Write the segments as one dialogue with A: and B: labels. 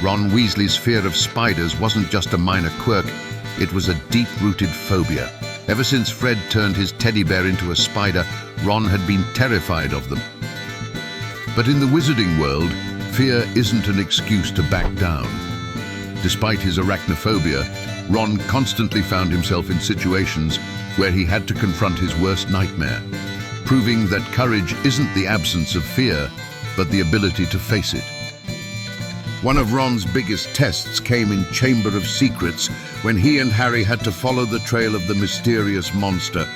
A: Ron Weasley's fear of spiders wasn't just a minor quirk, it was a deep-rooted phobia. Ever since Fred turned his teddy bear into a spider, Ron had been terrified of them. But in the wizarding world, fear isn't an excuse to back down. Despite his arachnophobia, Ron constantly found himself in situations where he had to confront his worst nightmare, proving that courage isn't the absence of fear, but the ability to face it. One of Ron's biggest tests came in Chamber of Secrets when he and Harry had to follow the trail of the mysterious monster.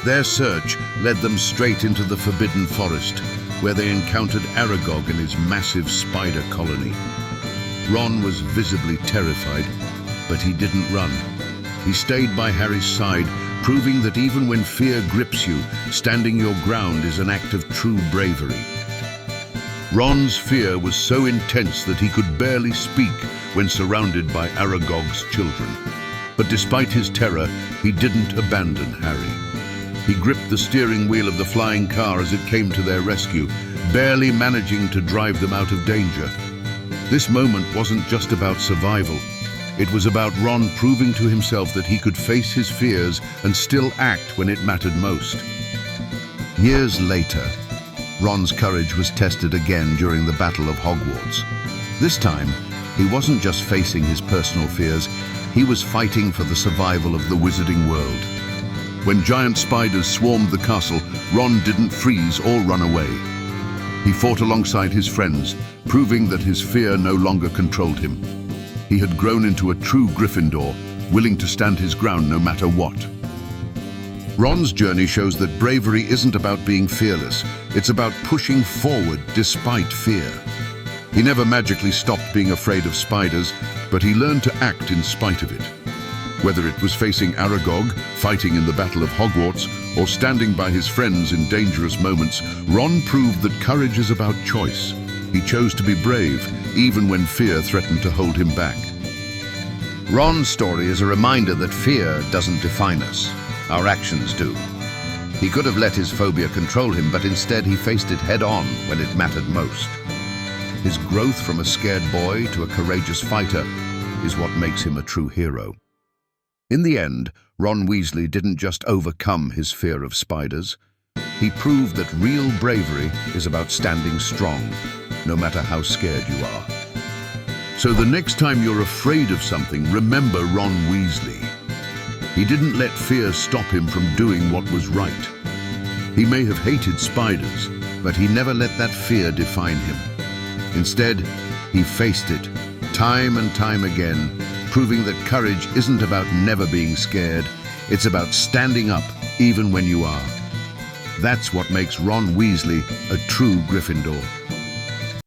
A: Their search led them straight into the Forbidden Forest, where they encountered Aragog and his massive spider colony. Ron was visibly terrified, but he didn't run. He stayed by Harry's side, proving that even when fear grips you, standing your ground is an act of true bravery. Ron's fear was so intense that he could barely speak when surrounded by Aragog's children. But despite his terror, he didn't abandon Harry. He gripped the steering wheel of the flying car as it came to their rescue, barely managing to drive them out of danger. This moment wasn't just about survival. It was about Ron proving to himself that he could face his fears and still act when it mattered most. Years later, Ron's courage was tested again during the Battle of Hogwarts. This time, he wasn't just facing his personal fears, he was fighting for the survival of the wizarding world. When giant spiders swarmed the castle, Ron didn't freeze or run away. He fought alongside his friends, proving that his fear no longer controlled him. He had grown into a true Gryffindor, willing to stand his ground no matter what. Ron's journey shows that bravery isn't about being fearless, it's about pushing forward despite fear. He never magically stopped being afraid of spiders, but he learned to act in spite of it. Whether it was facing Aragog, fighting in the Battle of Hogwarts, or standing by his friends in dangerous moments, Ron proved that courage is about choice. He chose to be brave, even when fear threatened to hold him back. Ron's story is a reminder that fear doesn't define us. Our actions do. He could have let his phobia control him, but instead he faced it head-on when it mattered most. His growth from a scared boy to a courageous fighter is what makes him a true hero. In the end, Ron Weasley didn't just overcome his fear of spiders. He proved that real bravery is about standing strong, no matter how scared you are. So the next time you're afraid of something, remember Ron Weasley. He didn't let fear stop him from doing what was right. He may have hated spiders, but he never let that fear define him. Instead, he faced it, time and time again, proving that courage isn't about never being scared, it's about standing up even when you are. That's what makes Ron Weasley a true Gryffindor.